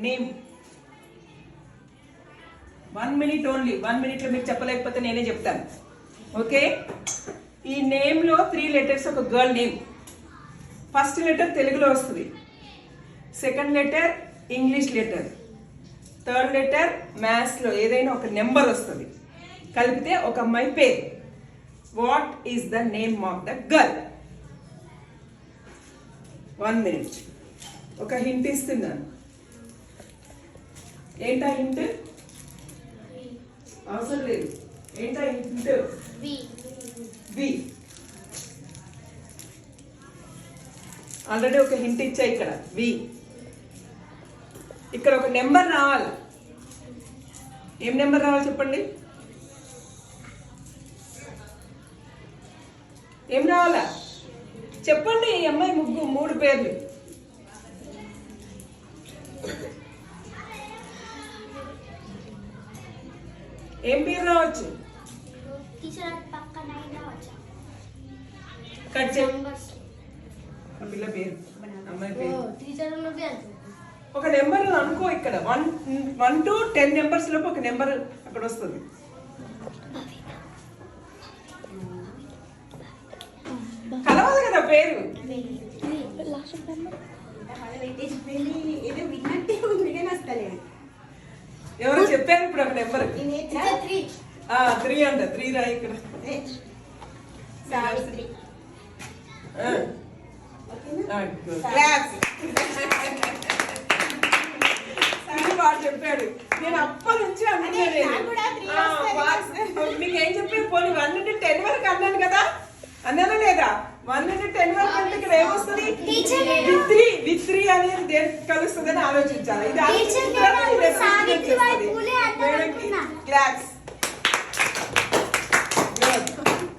Name 1 minute only. 1 minute లో మీరు చెప్పలేకపోతే నేనే చెప్తాను. ఓకే, ఈ నేమ్ లో 3 letters ఒక గర్ల్ నేమ్. ఫస్ట్ లెటర్ తెలుగులో వస్తుంది, second letter English letter, third letter maths లో ఏదైనా ఒక నెంబర్ వస్తుంది, కలిపితే ఒక అమ్మాయి పేరు. What is the name of the girl? 1 minute. ఒక హింట్ ఇస్తున్నాను. ఏంటా హింట్? అవసరం లేదు. ఏంటా హింట్? వి. ఆల్రెడీ ఒక హింట్ ఇచ్చా ఇక్కడ. వి. ఇక్కడ ఒక నెంబర్ రావాలి. ఏం నెంబర్ రావాలి చెప్పండి? ఏం రావాలా చెప్పండి. ఈ అమ్మాయి 3 పేర్లు. ఏం పేరు రావచ్చు? కట్ పిల్ల పేరు, అమ్మాయి పేరు. ఒక నెంబర్ అనుకో. ఇక్కడ 1 to 10 నెంబర్స్ లోపు ఒక నెంబర్ అక్కడ వస్తుంది. కలవాలి కదా పేరు. ఎవరో చెప్పారు ఇప్పుడు ఒక నెంబర్. 3 అంట. 3 రా ఇక్కడ. చెప్పాడు. నేను అప్పటి నుంచి మీకు ఏం చెప్పాను? పోనీ 1 నుండి 10 వరకు అన్నాను కదా, అన్నానా లేదా? 1 నుండి 10 వరకు అంటే ఇక్కడ ఏమొస్తుంది? విత్రి అనేది దేనికి కలుస్తుంది అని ఆలోచించాలి. ఇది క్లాస్.